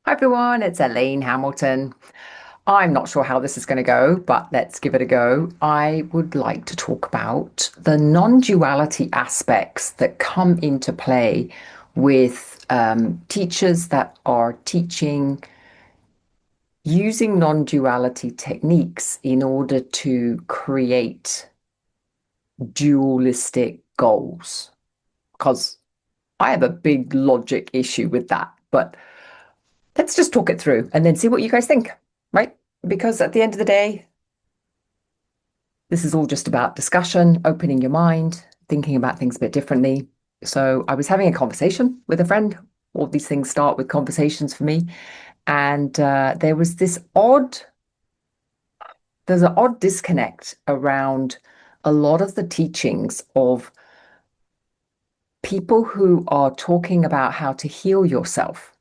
Hi everyone, it's Elaine Hamilton. I'm not sure how this is going to go, but let's give it a go. I would like to talk about the non-duality aspects that come into play with teachers that are teaching using non-duality techniques in order to create dualistic goals. Because I have a big logic issue with that, but let's just talk it through and then see what you guys think, right? Because at the end of the day, this is all just about discussion, opening your mind, thinking about things a bit differently. So I was having a conversation with a friend. All these things start with conversations for me. And there was there's an odd disconnect around a lot of the teachings of people who are talking about how to heal yourself,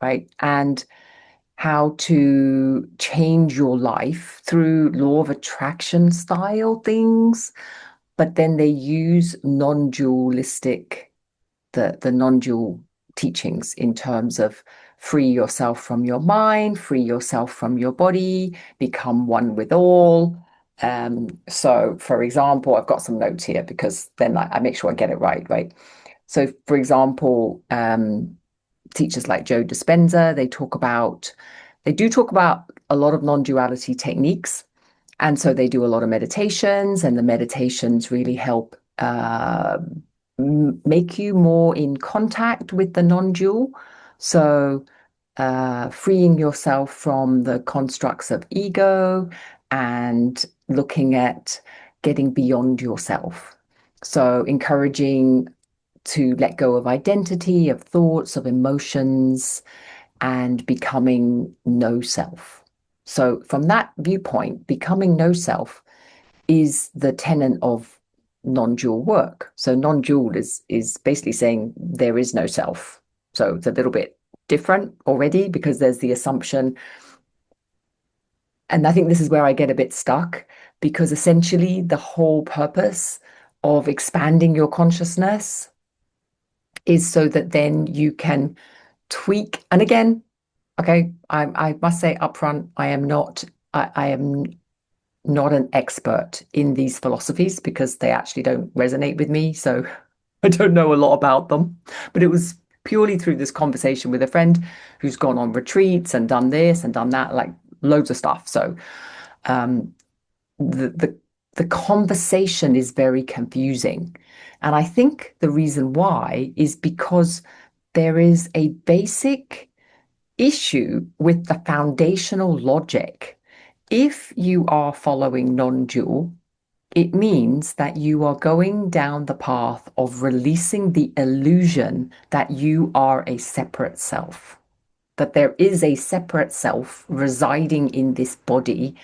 right? And how to change your life through law of attraction style things, but then they use non-dualistic, the non-dual teachings in terms of free yourself from your mind, free yourself from your body, become one with all. So for example, I've got some notes here because then I make sure I get it right, right? So for example, teachers like Joe Dispenza, they do talk about a lot of non-duality techniques. And so they do a lot of meditations, and the meditations really help make you more in contact with the non-dual. So freeing yourself from the constructs of ego and looking at getting beyond yourself. So encouraging to let go of identity, of thoughts, of emotions, and becoming no self. So, from that viewpoint, becoming no self is the tenet of non-dual work. So, non-dual is basically saying there is no self. So, it's a little bit different already because there's the assumption, and I think this is where I get a bit stuck because essentially the whole purpose of expanding your consciousness is so that then you can tweak. And again, okay, I must say upfront, I am not an expert in these philosophies because they actually don't resonate with me. So I don't know a lot about them. But it was purely through this conversation with a friend who's gone on retreats and done this and done that, like loads of stuff. So um, the conversation is very confusing. And I think the reason why is because there is a basic issue with the foundational logic. If you are following non-dual, it means that you are going down the path of releasing the illusion that you are a separate self, that there is a separate self residing in this body,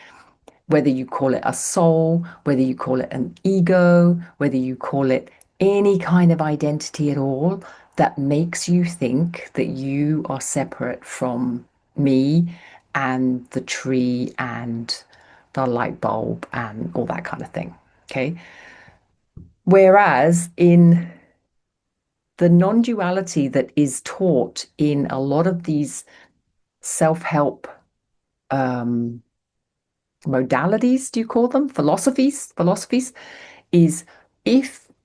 whether you call it a soul, whether you call it an ego, whether you call it any kind of identity at all, that makes you think that you are separate from me and the tree and the light bulb and all that kind of thing. Okay. Whereas in the non duality that is taught in a lot of these self help um, modalities, do you call them philosophies, is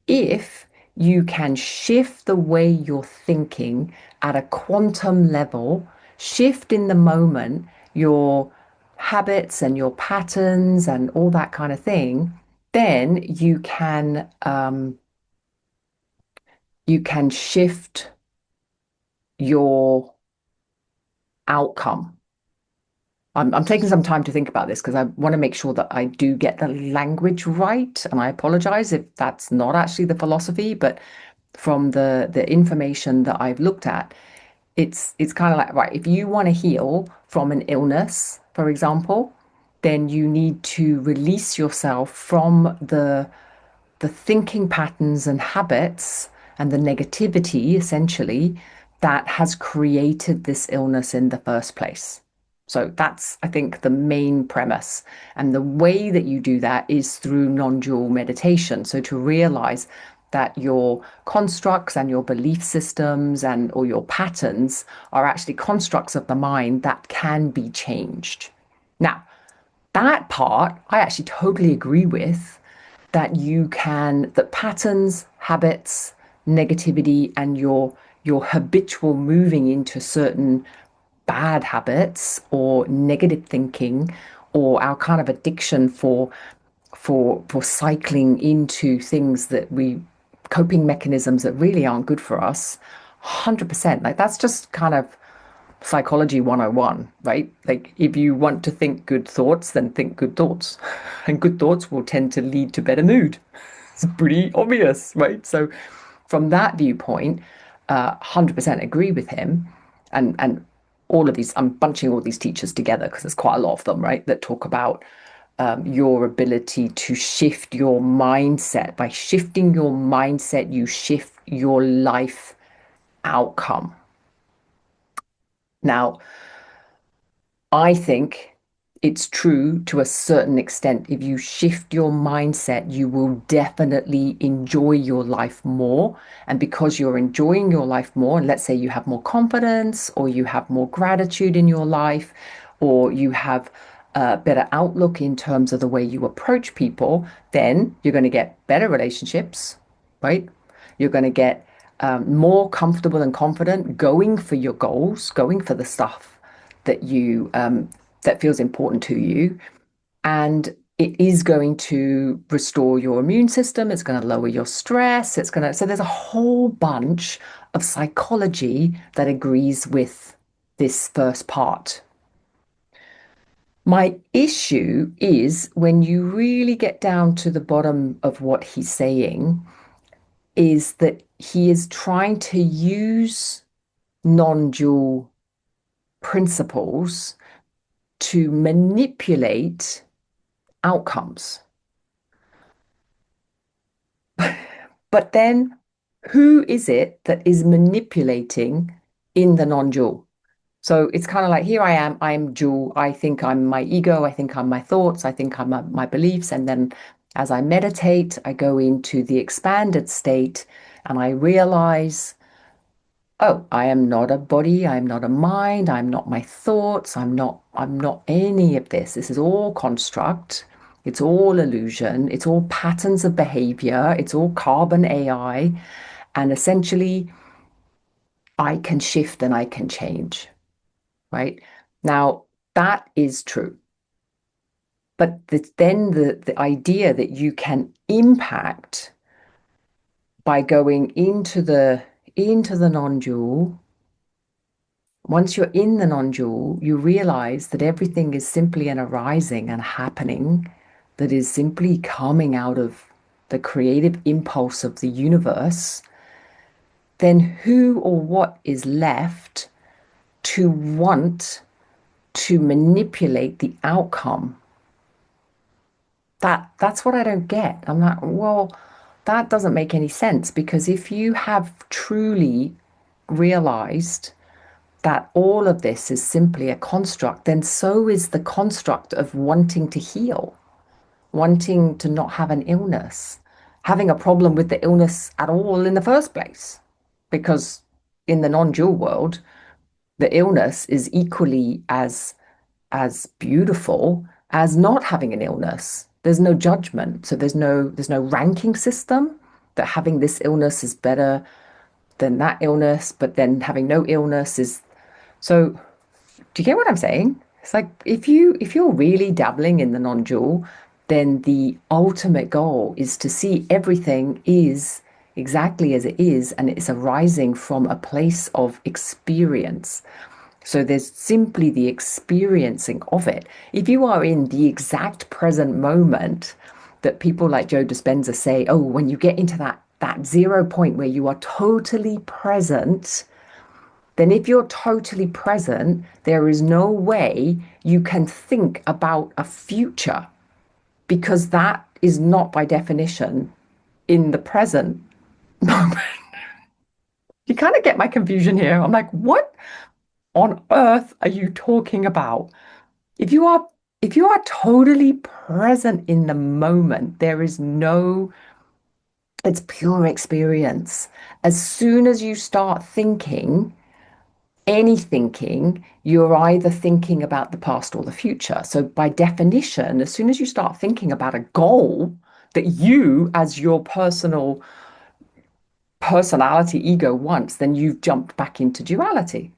if you can shift the way you're thinking at a quantum level, shift in the moment your habits and your patterns and all that kind of thing, then you can shift your outcome. I'm taking some time to think about this because I want to make sure that I do get the language right. And I apologize if that's not actually the philosophy, but from the information that I've looked at, it's kind of like, right, if you want to heal from an illness, for example, then you need to release yourself from the thinking patterns and habits and the negativity essentially that has created this illness in the first place. So that's, I think, the main premise. And the way that you do that is through non dual meditation. So to realize that your constructs and your belief systems and or your patterns are actually constructs of the mind that can be changed. Now, that part I actually totally agree with, that you can, that patterns, habits, negativity, and your habitual moving into certain bad habits or negative thinking or our kind of addiction for cycling into things that we coping mechanisms that really aren't good for us. 100%, like that's just kind of psychology 101, right? Like if you want to think good thoughts, then think good thoughts. And good thoughts will tend to lead to better mood. It's pretty obvious, right? So from that viewpoint, 100% agree with him. And all of these, I'm bunching all these teachers together because there's quite a lot of them, right? That talk about your ability to shift your mindset. By shifting your mindset, you shift your life outcome. Now, I think it's true to a certain extent. If you shift your mindset, you will definitely enjoy your life more. And because you're enjoying your life more, and let's say you have more confidence, or you have more gratitude in your life, or you have a better outlook in terms of the way you approach people, then you're going to get better relationships, right? You're going to get more comfortable and confident going for your goals, going for the stuff that you that feels important to you, and it is going to restore your immune system. It's going to lower your stress. It's going to, so there's a whole bunch of psychology that agrees with this first part. My issue is when you really get down to the bottom of what he's saying, is that he is trying to use non-dual principles to manipulate outcomes. But then who is it that is manipulating in the non-dual? So it's kind of like, here I am, I'm dual. I think I'm my ego. I think I'm my thoughts. I think I'm my beliefs. And then as I meditate, I go into the expanded state and I realize, oh, I am not a body, I'm not a mind, I'm not my thoughts, I'm not any of this. This is all construct. It's all illusion. It's all patterns of behavior. It's all carbon AI. And essentially, I can shift and I can change, right? Now, that is true. But then the idea that you can impact by going into the non-dual. Once you're in the non-dual, you realize that everything is simply an arising and happening that is simply coming out of the creative impulse of the universe. Then who or what is left to want to manipulate the outcome? That's what I don't get. I'm like, well, that doesn't make any sense, because if you have truly realized that all of this is simply a construct, then so is the construct of wanting to heal, wanting to not have an illness, having a problem with the illness at all in the first place. Because in the non-dual world, the illness is equally as beautiful as not having an illness. There's no judgment. So there's no ranking system that having this illness is better than that illness, but then having no illness is so. Do you get what I'm saying? It's like if you're really dabbling in the non-dual, then the ultimate goal is to see everything is exactly as it is, and it's arising from a place of experience. So there's simply the experiencing of it. If you are in the exact present moment that people like Joe Dispenza say, oh, when you get into that 0 point where you are totally present, then if you're totally present, there is no way you can think about a future, because that is not by definition in the present moment. You kind of get my confusion here. I'm like, what on earth are you talking about? If you are if you are totally present in the moment, there is no It's pure experience. As soon as you start thinking, any thinking, you're either thinking about the past or the future. So, by definition, as soon as you start thinking about a goal that you, as your personality ego, wants, then you've jumped back into duality.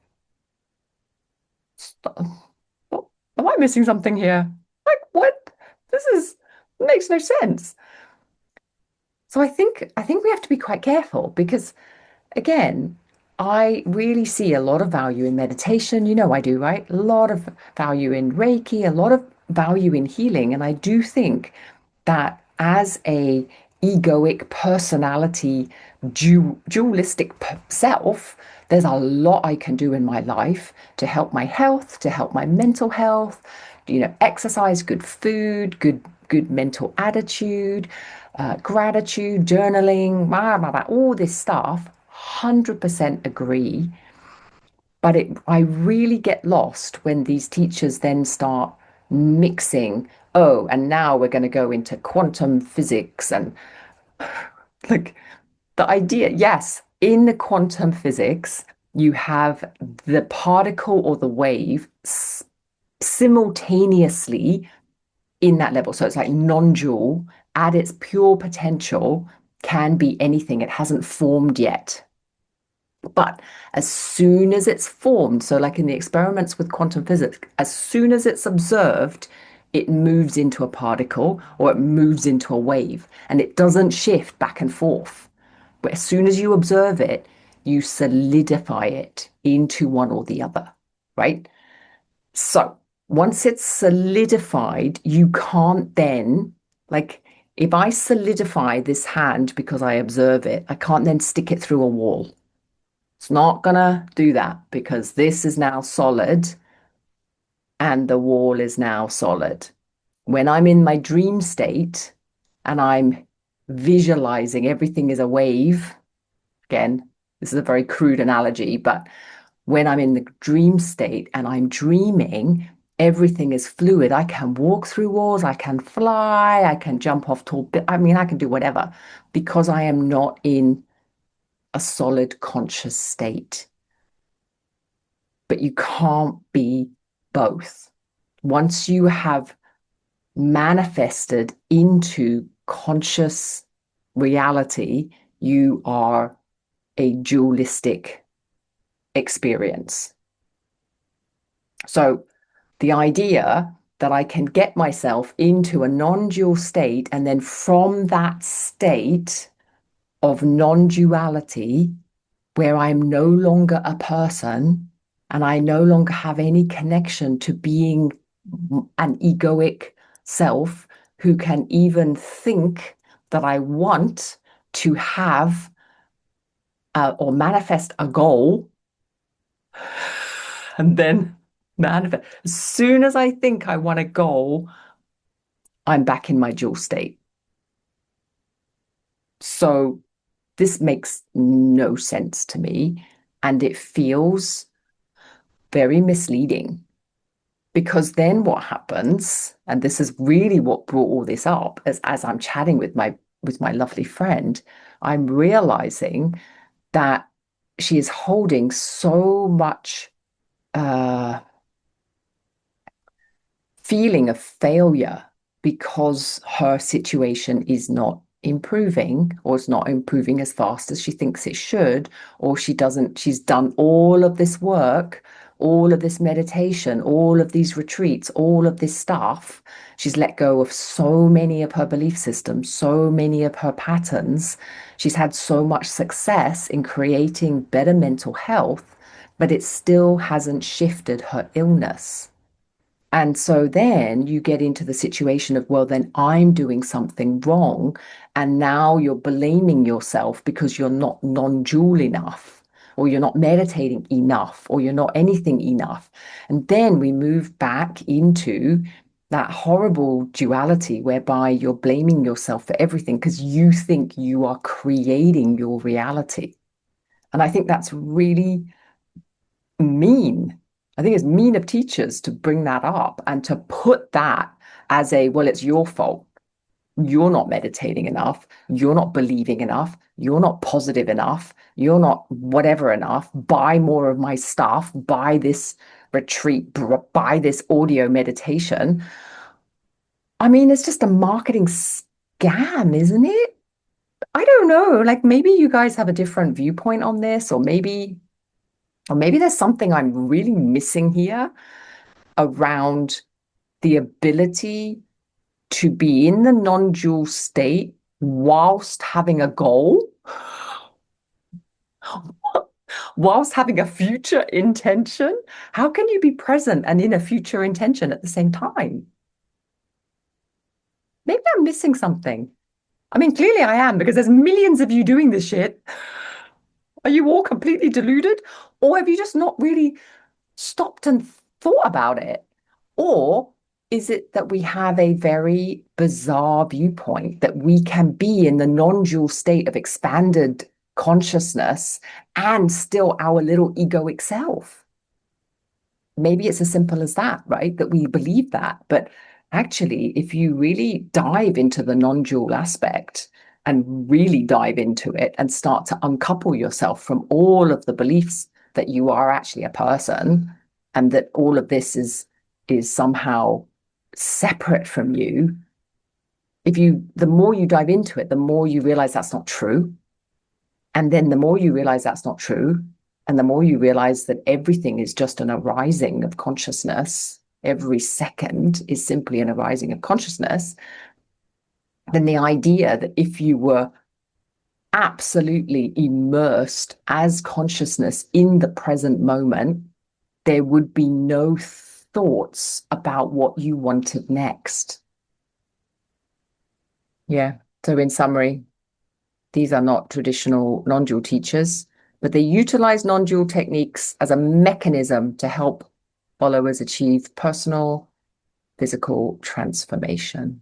What, am I missing something here? Like, what? This is makes no sense. So I think we have to be quite careful because again, I really see a lot of value in meditation. You know, I do, right? A lot of value in Reiki, a lot of value in healing. And I do think that as a egoic personality, dualistic self, there's a lot I can do in my life to help my health, to help my mental health, exercise, good food, good mental attitude, gratitude, journaling, blah, blah, blah, all this stuff. 100% agree. But I really get lost when these teachers then start mixing, oh, and now we're going to go into quantum physics and like the idea, yes, in the quantum physics, you have the particle or the wave simultaneously in that level. So it's like non-dual at its pure potential can be anything. It hasn't formed yet. But as soon as it's formed, so like in the experiments with quantum physics, as soon as it's observed, it moves into a particle or it moves into a wave and it doesn't shift back and forth. But as soon as you observe it, you solidify it into one or the other, right? So once it's solidified, you can't then, like, if I solidify this hand because I observe it, I can't then stick it through a wall. It's not gonna do that because this is now solid and the wall is now solid. When I'm in my dream state and I'm visualizing everything is a wave, again, this is a very crude analogy, but when I'm in the dream state and I'm dreaming, everything is fluid. I can walk through walls, I can fly, I can jump off tall. I mean, I can do whatever because I am not in a solid conscious state. But you can't be both. Once you have manifested into conscious reality, you are a dualistic experience. So the idea that I can get myself into a non-dual state and then from that state of non-duality, where I'm no longer a person and I no longer have any connection to being an egoic self who can even think that I want to have or manifest a goal and then manifest. As soon as I think I want a goal, I'm back in my dual state. So this makes no sense to me and it feels very misleading because then what happens, and this is really what brought all this up, as I'm chatting with my lovely friend, I'm realizing that she is holding so much uh, feeling of failure because her situation is not improving or it's not improving as fast as she thinks it should, or she's done all of this work, all of this meditation, all of these retreats, all of this stuff. She's let go of so many of her belief systems, so many of her patterns. She's had so much success in creating better mental health, but it still hasn't shifted her illness. And so then you get into the situation of, well, then I'm doing something wrong. And now you're blaming yourself because you're not non-dual enough, or you're not meditating enough, or you're not anything enough. And then we move back into that horrible duality whereby you're blaming yourself for everything because you think you are creating your reality. And I think that's really mean. I think it's mean of teachers to bring that up and to put that as a, well, it's your fault. you're not meditating enough, you're not believing enough, you're not positive enough, you're not whatever enough, buy more of my stuff, buy this retreat, buy this audio meditation. I mean, it's just a marketing scam, isn't it? I don't know. Like maybe you guys have a different viewpoint on this, or maybe there's something I'm really missing here around the ability to be in the non-dual state whilst having a goal, whilst having a future intention. How can you be present and in a future intention at the same time? Maybe I'm missing something. I mean, clearly I am because there's millions of you doing this shit. Are you all completely deluded? Or have you just not really stopped and thought about it? Or is it that we have a very bizarre viewpoint that we can be in the non-dual state of expanded consciousness and still our little egoic self? Maybe it's as simple as that, right? That we believe that. But actually, if you really dive into the non-dual aspect and really dive into it and start to uncouple yourself from all of the beliefs that you are actually a person and that all of this is somehow separate from you, the more you dive into it, the more you realize that's not true. And then the more you realize that's not true, and the more you realize that everything is just an arising of consciousness, every second is simply an arising of consciousness, then the idea that if you were absolutely immersed as consciousness in the present moment, there would be no thoughts about what you wanted next. Yeah. So, in summary, these are not traditional non-dual teachers, but they utilize non-dual techniques as a mechanism to help followers achieve personal physical transformation.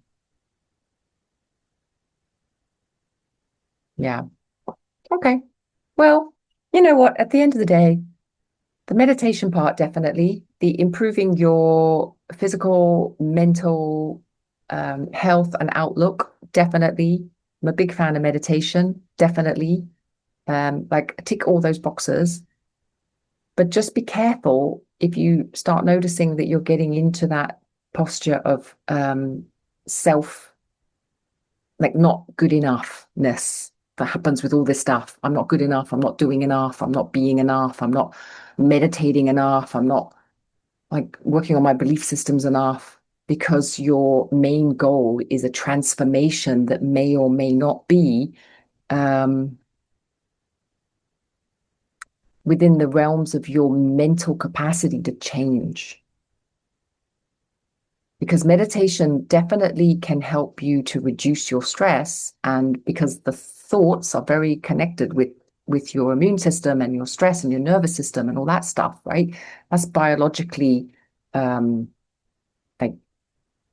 Yeah. Okay. Well, you know what? At the end of the day, the meditation part, definitely, the improving your physical, mental health and outlook, definitely. I'm a big fan of meditation, definitely. Like tick all those boxes, but just be careful if you start noticing that you're getting into that posture of self, like not good enoughness that happens with all this stuff. I'm not good enough. I'm not doing enough. I'm not being enough. I'm not meditating enough. I'm not like working on my belief systems enough, because your main goal is a transformation that may or may not be um, within the realms of your mental capacity to change. Because meditation definitely can help you to reduce your stress, and because the thoughts are very connected with your immune system and your stress and your nervous system and all that stuff, right? That's biologically like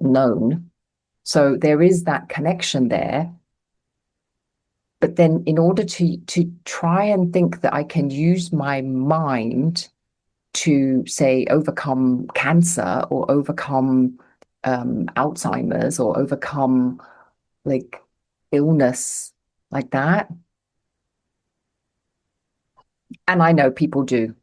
known. So there is that connection there. But then in order to try and think that I can use my mind to, say, overcome cancer or overcome Alzheimer's or overcome like illness like that. And I know people do.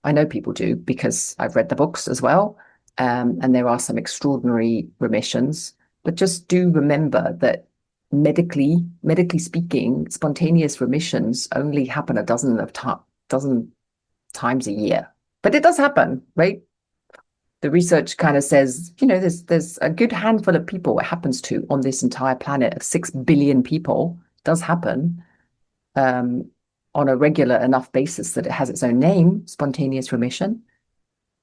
I know people do because I've read the books as well. And there are some extraordinary remissions. But just do remember that medically speaking, spontaneous remissions only happen a dozen times a year. But it does happen, right? The research kind of says, there's a good handful of people it happens to on this entire planet of 6 billion people. It does happen um, on a regular enough basis that it has its own name, spontaneous remission.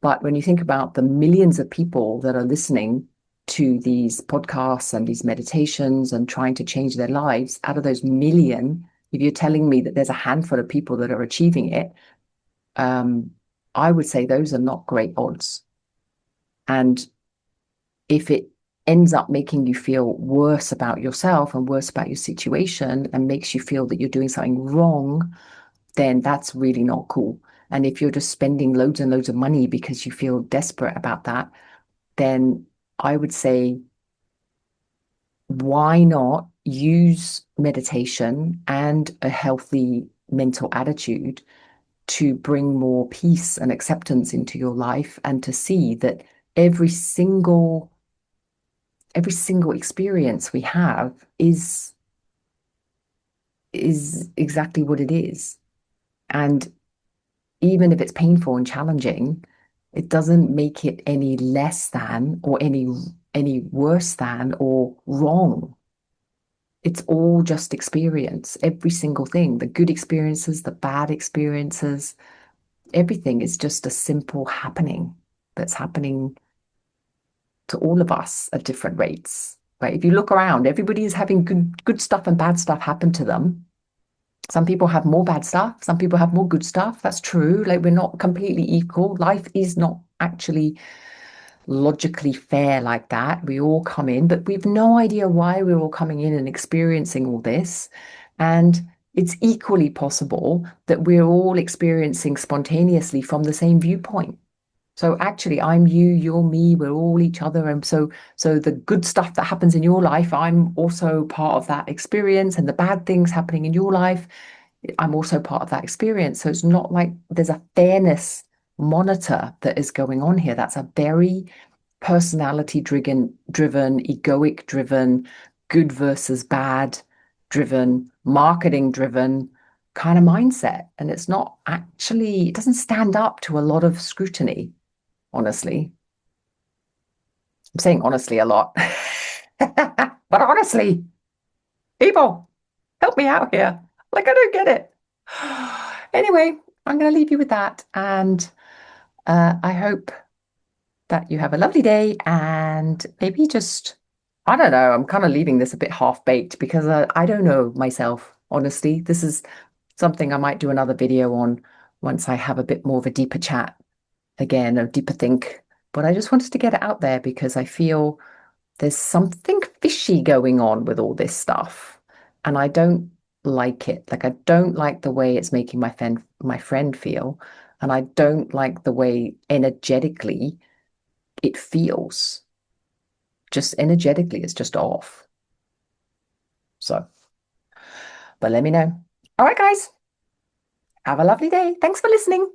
But when you think about the millions of people that are listening to these podcasts and these meditations and trying to change their lives, out of those million, if you're telling me that there's a handful of people that are achieving it, I would say those are not great odds. And if it ends up making you feel worse about yourself and worse about your situation and makes you feel that you're doing something wrong, then that's really not cool. And if you're just spending loads and loads of money because you feel desperate about that, then I would say why not use meditation and a healthy mental attitude to bring more peace and acceptance into your life and to see that every single every single experience we have is exactly what it is. And even if it's painful and challenging, it doesn't make it any less than or any worse than or wrong. It's all just experience, every single thing, the good experiences, the bad experiences, everything is just a simple happening that's happening to all of us at different rates. Right? If you look around, everybody is having good stuff and bad stuff happen to them. Some people have more bad stuff, some people have more good stuff. That's true. Like we're not completely equal. Life is not actually logically fair like that. We all come in, but we've no idea why we're all coming in and experiencing all this. And it's equally possible that we're all experiencing spontaneously from the same viewpoint. So actually, I'm you, you're me, we're all each other. And so the good stuff that happens in your life, I'm also part of that experience. And the bad things happening in your life, I'm also part of that experience. So it's not like there's a fairness monitor that is going on here. That's a very personality driven, egoic driven, good versus bad driven, marketing driven kind of mindset. And it's not actually, it doesn't stand up to a lot of scrutiny, honestly. I'm saying honestly a lot. But honestly, people, help me out here. Like, I don't get it. Anyway, I'm going to leave you with that. And I hope that you have a lovely day and maybe just, I don't know, I'm kind of leaving this a bit half-baked because I don't know myself, honestly. This is something I might do another video on once I have a bit more of a deeper chat again, a deeper think. But I just wanted to get it out there because I feel there's something fishy going on with all this stuff. And I don't like it. Like I don't like the way it's making my friend feel. And I don't like the way energetically it feels. Just energetically, it's just off. So, but let me know. All right, guys, have a lovely day. Thanks for listening.